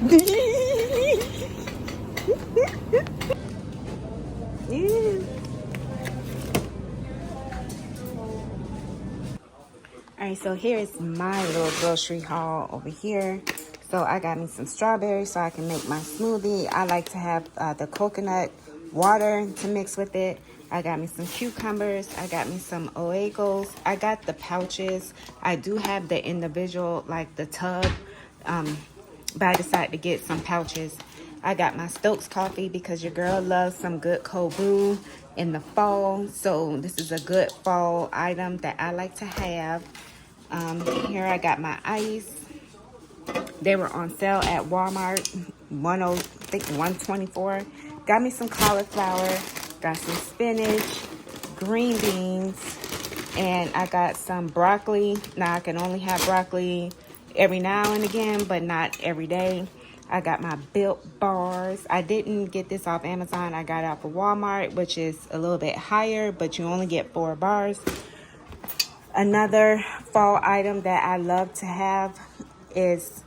Alright, so here is my little grocery haul over here. So I got me some strawberries so I can make my smoothie. I like to have the coconut water to mix with it. I got me some cucumbers. I got me some oregos. I got the pouches. I do have the individual, like the tub, but I decided to get some pouches. I got my Stokes coffee because your girl loves some good cold brew in the fall. So this is a good fall item that I like to have. Here I got my ice. They were on sale at Walmart, I think 124. Got me some cauliflower, got some spinach, green beans, and I got some broccoli. Now I can only have broccoli every now and again, but not every day. I got my Built bars. I didn't get this off Amazon. I got it off of Walmart, which is a little bit higher, but you only get 4 bars. Another fall item that I love to have is,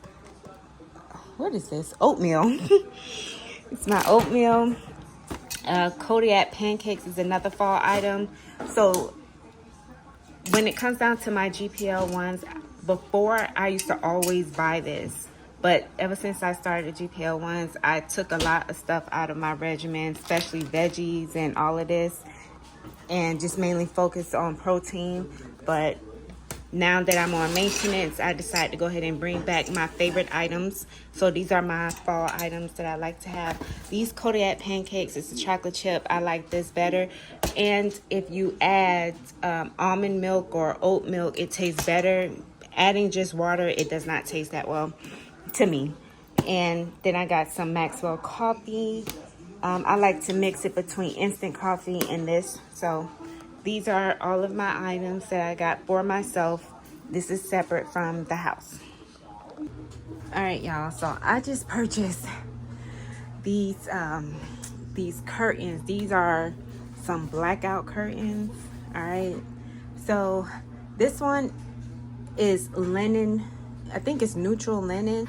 what is this? Oatmeal. It's my oatmeal. Kodiak pancakes is another fall item. So when it comes down to my GLP-1s, before I used to always buy this. But ever since I started the GLP-1s, I took a lot of stuff out of my regimen, especially veggies and all of this, and just mainly focused on protein. But now that I'm on maintenance, I decided to go ahead and bring back my favorite items. So these are my fall items that I like to have. These Kodiak pancakes, it's a chocolate chip. I like this better. And if you add almond milk or oat milk, it tastes better. Adding just water, it does not taste that well to me. And then I got some Maxwell coffee. I like to mix it between instant coffee and this. So these are all of my items that I got for myself. This is separate from the house. All right, y'all. So I just purchased these curtains. These are some blackout curtains. All right. So this one is linen. I think it's neutral linen.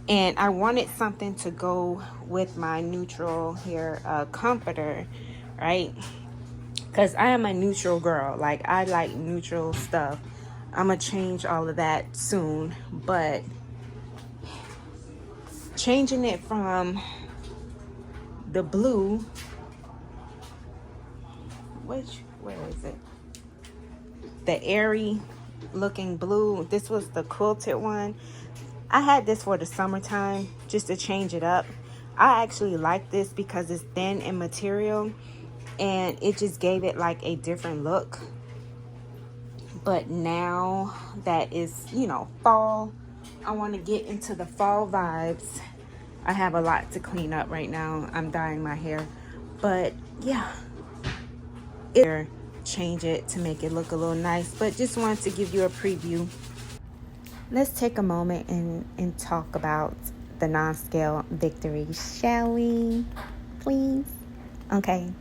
And I wanted something to go with my neutral here comforter, right? Because I am a neutral girl. Like, I like neutral stuff. I'm going to change all of that soon. But changing it from the blue, where is it? The airy looking blue. This was the quilted one. I had this for the summertime just to change it up. I actually like this because it's thin in material and it just gave it like a different look. But now that is, you know, fall, I want to get into the fall vibes. I have a lot to clean up right now. I'm dyeing my hair. But yeah, change it to make it look a little nice. But just wanted to give you a preview. Let's take a moment and talk about the non-scale victory, shall we? Please? Okay.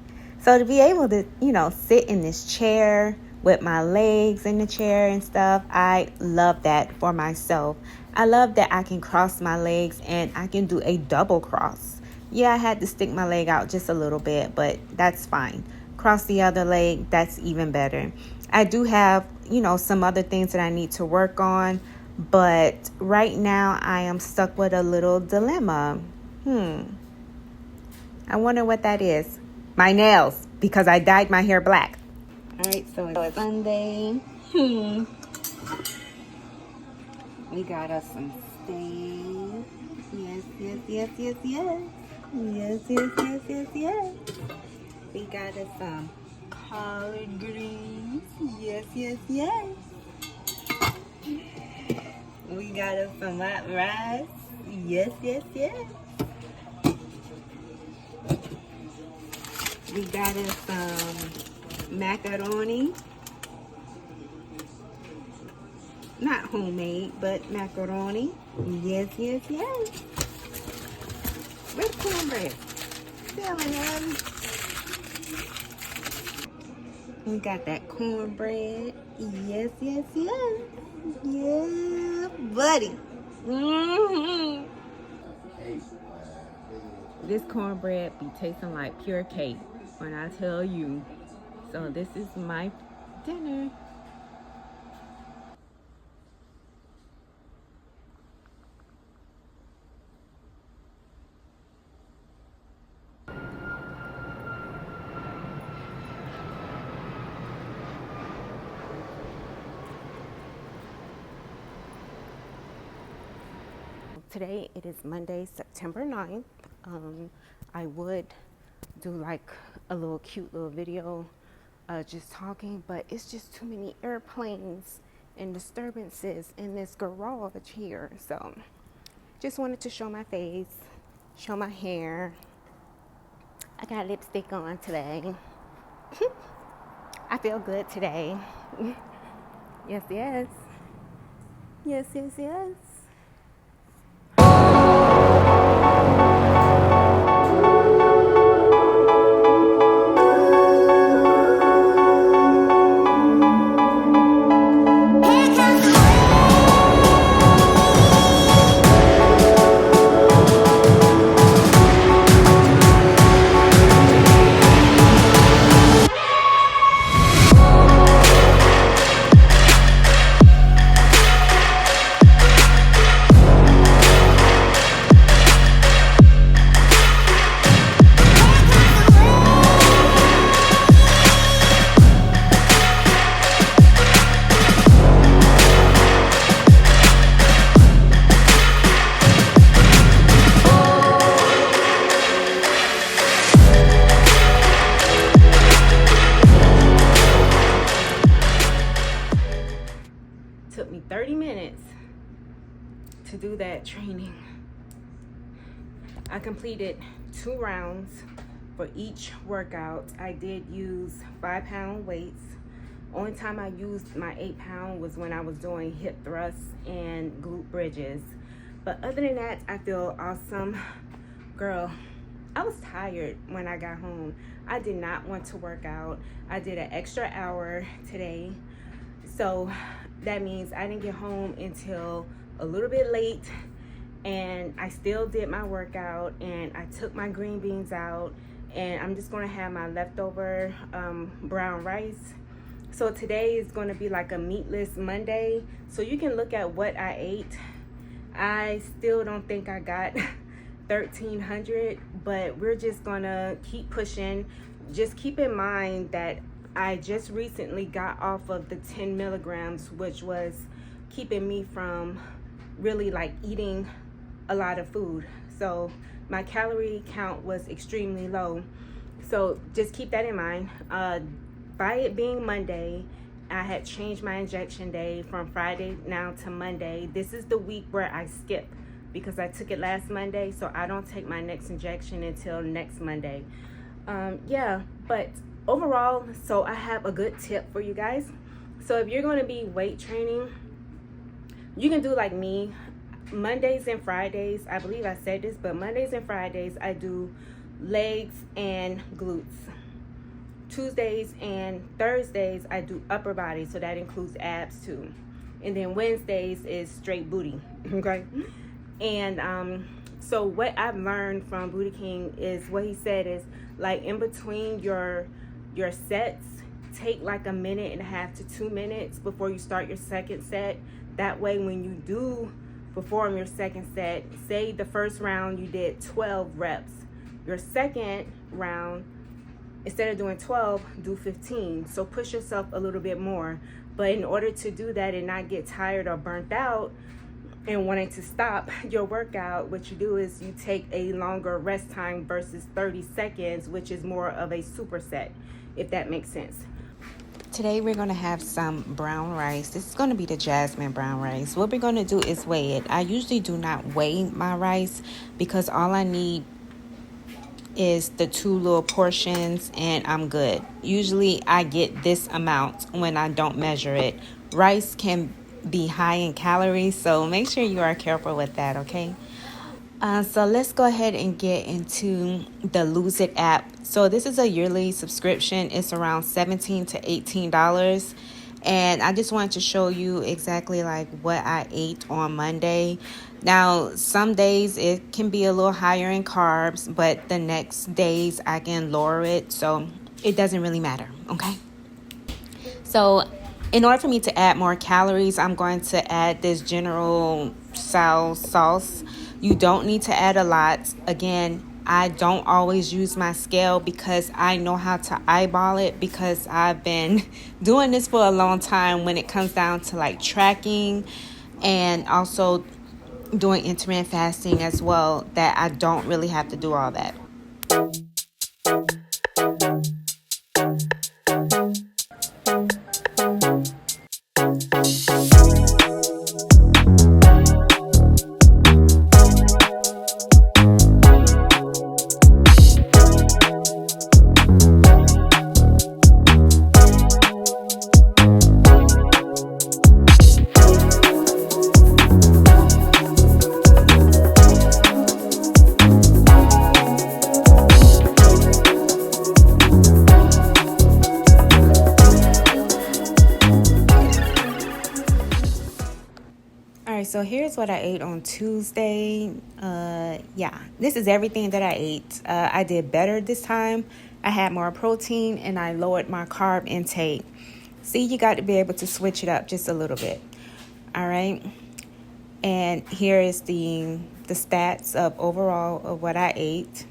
So to be able to, you know, sit in this chair with my legs in the chair and stuff, I love that for myself. I love that I can cross my legs and I can do a double cross. Yeah, I had to stick my leg out just a little bit, but that's fine. Cross the other leg, that's even better. I do have, you know, some other things that I need to work on. But right now, I am stuck with a little dilemma. I wonder what that is. My nails, because I dyed my hair black. All right, so it's Sunday. We got us some steak. Yes. Yes. We got us some collard greens. Yes. We got us some white rice. Yes. We got us some macaroni. Not homemade, but macaroni. Yes. Where's cornbread? We got that cornbread. Yes. Yeah, buddy. This cornbread be tasting like pure cake when I tell you. So this is my dinner. Today it is Monday, September 9th. I would do like a little cute little video just talking, but it's just too many airplanes and disturbances in this garage here. So just wanted to show my face, show my hair. I got lipstick on today. I feel good today. Yes, yes. Yes, yes, yes. Took me 30 minutes to do that training. I completed 2 rounds for each workout. I did use 5-pound weights. Only time I used my 8-pound was when I was doing hip thrusts and glute bridges. But other than that, I feel awesome. Girl, I was tired when I got home. I did not want to work out. I did an extra hour today. So that means I didn't get home until a little bit late, and I still did my workout, and I took my green beans out, and I'm just gonna have my leftover brown rice. So today is gonna be like a meatless Monday. So you can look at what I ate. I still don't think I got 1,300, but we're just gonna keep pushing. Just keep in mind that I just recently got off of the 10 milligrams, which was keeping me from really like eating a lot of food. So my calorie count was extremely low. So just keep that in mind. By it being Monday, I had changed my injection day from Friday now to Monday. This is the week where I skip because I took it last Monday, so I don't take my next injection until next Monday. Yeah, but overall, so I have a good tip for you guys. So if you're going to be weight training, you can do like me. Mondays and Fridays, I believe I said this, but Mondays and Fridays I do legs and glutes. Tuesdays and Thursdays I do upper body, so that includes abs too. And then Wednesdays is straight booty. Okay. And so what I've learned from Booty King is what he said is like in between your sets, take like 1.5 minutes to 2 minutes before you start your second set. That way when you do perform your second set, say the first round you did 12 reps, your second round, instead of doing 12, do 15. So push yourself a little bit more. But in order to do that and not get tired or burnt out and wanting to stop your workout, what you do is you take a longer rest time versus 30 seconds, which is more of a superset, if that makes sense. Today we're going to have some brown rice. This is going to be the jasmine brown rice. What we're going to do is weigh it. I usually do not weigh my rice because all I need is the 2 little portions and I'm good. Usually I get this amount when I don't measure it. Rice can be high in calories, so make sure you are careful with that, okay? So let's go ahead and get into the Lose It app. So this is a yearly subscription. It's around $17 to $18. And I just wanted to show you exactly like what I ate on Monday. Now, some days it can be a little higher in carbs, but the next days I can lower it. So it doesn't really matter, okay? So in order for me to add more calories, I'm going to add this General Tso sauce. You don't need to add a lot. Again, I don't always use my scale because I know how to eyeball it, because I've been doing this for a long time when it comes down to like tracking and also doing intermittent fasting as well, that I don't really have to do all that. So here's what I ate on Tuesday. Yeah, this is everything that I ate. I did better this time. I had more protein and I lowered my carb intake. See, you got to be able to switch it up just a little bit. All right. And here is the stats of overall of what I ate.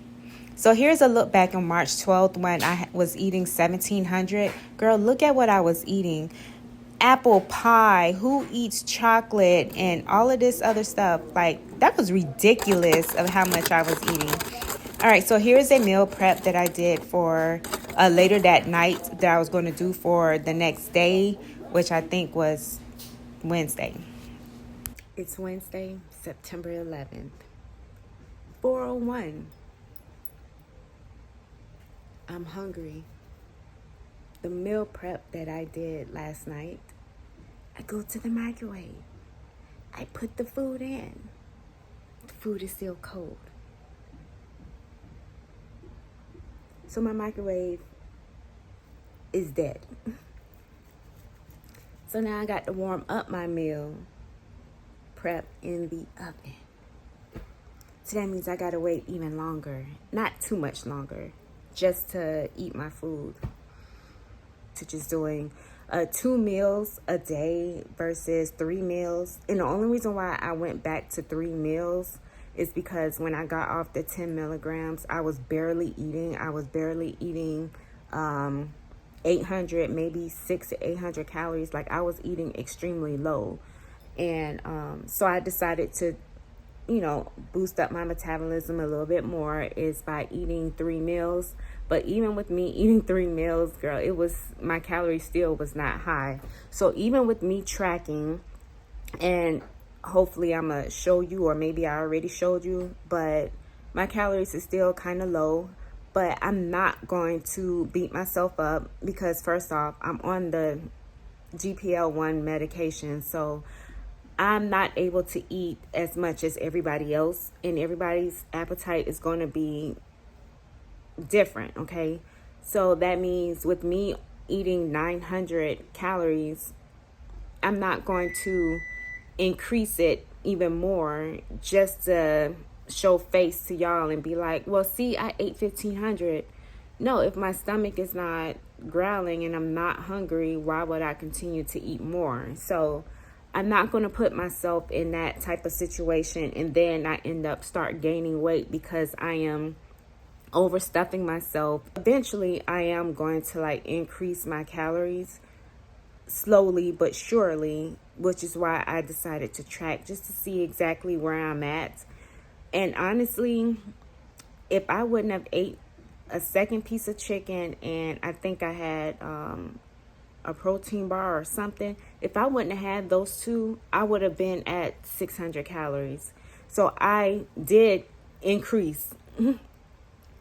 So here's a look back on March 12th when I was eating 1,700. Girl, look at what I was eating. Apple pie, who eats chocolate and all of this other stuff. Like, that was ridiculous of how much I was eating. All right, so here's a meal prep that I did for later that night that I was going to do for the next day, which I think was Wednesday. It's Wednesday, September 11th, 4:01. I'm hungry. The meal prep that I did last night, I go to the microwave. I put the food in. The food is still cold. So my microwave is dead. So now I got to warm up my meal prep in the oven. So that means I got to wait even longer. Not too much longer. Just to eat my food. To just doing 2 meals a day versus 3 meals. And the only reason why I went back to 3 meals is because when I got off the 10 milligrams, I was barely eating. I was barely eating 800, maybe 600 to 800 calories. Like, I was eating extremely low. And so I decided to, boost up my metabolism a little bit more is by eating 3 meals. But even with me eating 3 meals, girl, my calories still was not high. So even with me tracking, and hopefully I'm going to show you, or maybe I already showed you, but my calories is still kind of low. But I'm not going to beat myself up because, first off, I'm on the GLP-1 medication. So I'm not able to eat as much as everybody else, and everybody's appetite is going to be different, okay? So that means with me eating 900 calories, I'm not going to increase it even more just to show face to y'all and be like, well, see, I ate 1,500. No, if my stomach is not growling and I'm not hungry, why would I continue to eat more? So I'm not going to put myself in that type of situation and then I end up start gaining weight because I am overstuffing myself. Eventually, I am going to increase my calories slowly but surely, which is why I decided to track just to see exactly where I'm at. And honestly, if I wouldn't have ate a second piece of chicken and I think I had a protein bar or something, if I wouldn't have had those two, I would have been at 600 calories. So I did increase.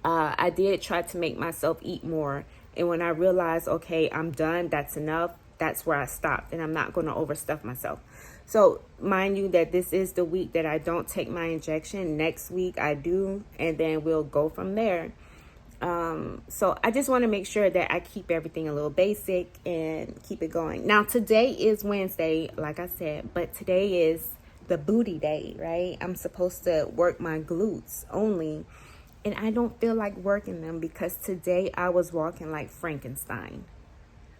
I did try to make myself eat more. And when I realized, okay, I'm done, that's enough, that's where I stopped. And I'm not going to overstuff myself. So mind you that this is the week that I don't take my injection. Next week I do. And then we'll go from there. So I just want to make sure that I keep everything a little basic and keep it going. Now, today is Wednesday, like I said, but today is the booty day, right? I'm supposed to work my glutes only, and I don't feel like working them because today I was walking like Frankenstein.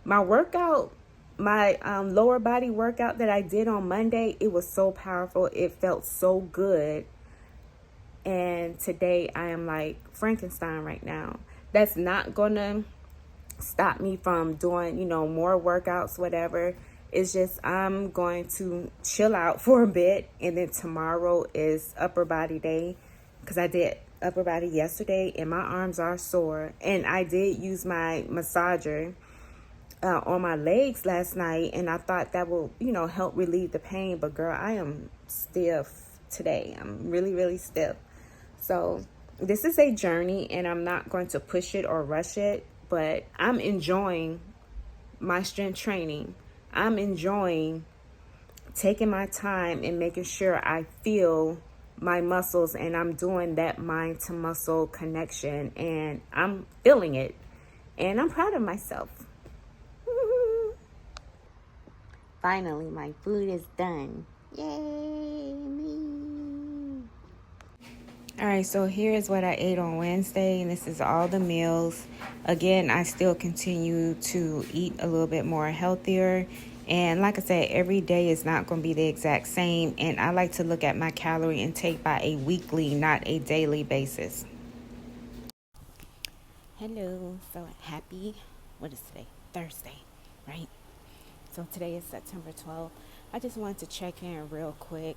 My workout, my lower body workout that I did on Monday, it was so powerful. It felt so good. And today I am like Frankenstein right now. That's not gonna stop me from doing, you know, more workouts, whatever. It's just I'm going to chill out for a bit, and then tomorrow is upper body day because I did upper body yesterday and my arms are sore. And I did use my massager on my legs last night, and I thought that will, you know, help relieve the pain. But girl, I am stiff today. I'm really, really stiff. So this is a journey, and I'm not going to push it or rush it, but I'm enjoying my strength training. I'm enjoying taking my time and making sure I feel my muscles, and I'm doing that mind to muscle connection, and I'm feeling it, and I'm proud of myself. Finally, my food is done. Yay, me. All right, so here is what I ate on Wednesday, and this is all the meals. Again, I still continue to eat a little bit more healthier. And like I said, every day is not going to be the exact same. And I like to look at my calorie intake by a weekly, not a daily basis. Hello, so happy, what is today? Thursday, right? So today is September 12th. I just wanted to check in real quick,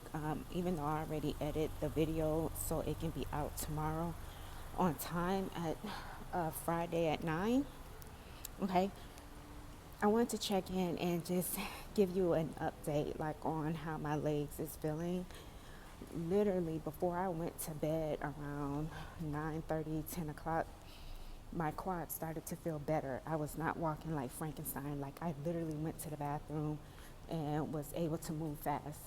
even though I already edited the video so it can be out tomorrow on time at Friday at 9. Okay. I wanted to check in and just give you an update like on how my legs is feeling. Literally before I went to bed around 9:30, 10 o'clock, my quads started to feel better. I was not walking like Frankenstein. Like I literally went to the bathroom and was able to move fast.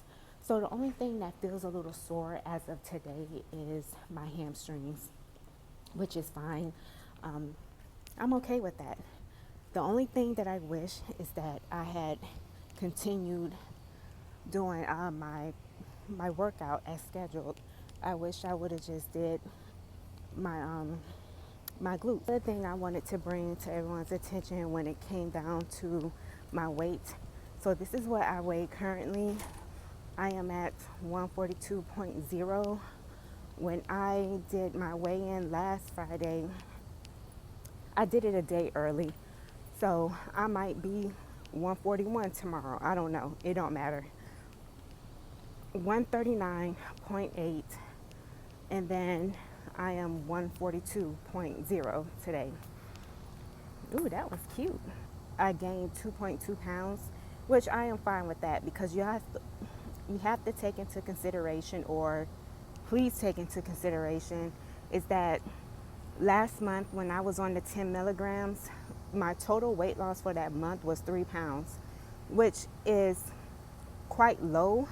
So the only thing that feels a little sore as of today is my hamstrings, which is fine. I'm okay with that. The only thing that I wish is that I had continued doing my workout as scheduled. I wish I would have just did my glutes. The other thing I wanted to bring to everyone's attention when it came down to my weight. So this is what I weigh currently. I am at 142.0. When I did my weigh-in last Friday, I did it a day early. So I might be 141 tomorrow. I don't know. It don't matter. 139.8, and then I am 142.0 today. Ooh, that was cute. I gained 2.2 pounds, which I am fine with that because you have to take into consideration, or please take into consideration, is that last month when I was on the 10 milligrams, my total weight loss for that month was 3 pounds, which is quite low,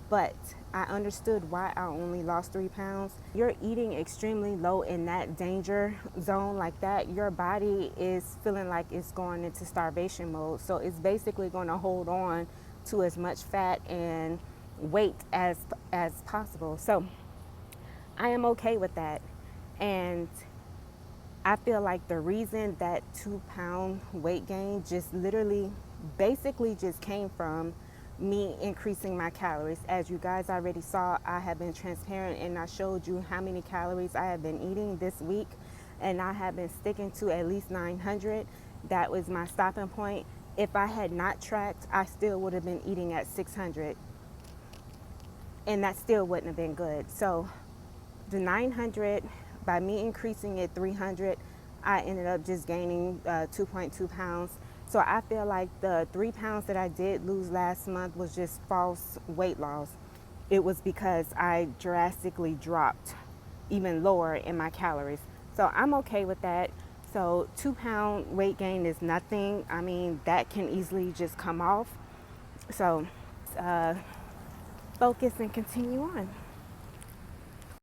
but I understood why I only lost 3 pounds. You're eating extremely low in that danger zone like that. Your body is feeling like it's going into starvation mode. So it's basically going to hold on to as much fat and weight as possible. So I am okay with that. And I feel like the reason that 2 pound weight gain just literally basically just came from me increasing my calories. As you guys already saw, I have been transparent and I showed you how many calories I have been eating this week, and I have been sticking to at least 900. That was my stopping point. If I had not tracked, I still would have been eating at 600, and that still wouldn't have been good. So the 900, by me increasing it 300, I ended up just gaining 2.2 pounds. So I feel like the 3 pounds that I did lose last month was just false weight loss. It was because I drastically dropped even lower in my calories. So I'm okay with that. So 2 pound weight gain is nothing. I mean, that can easily just come off. So focus and continue on.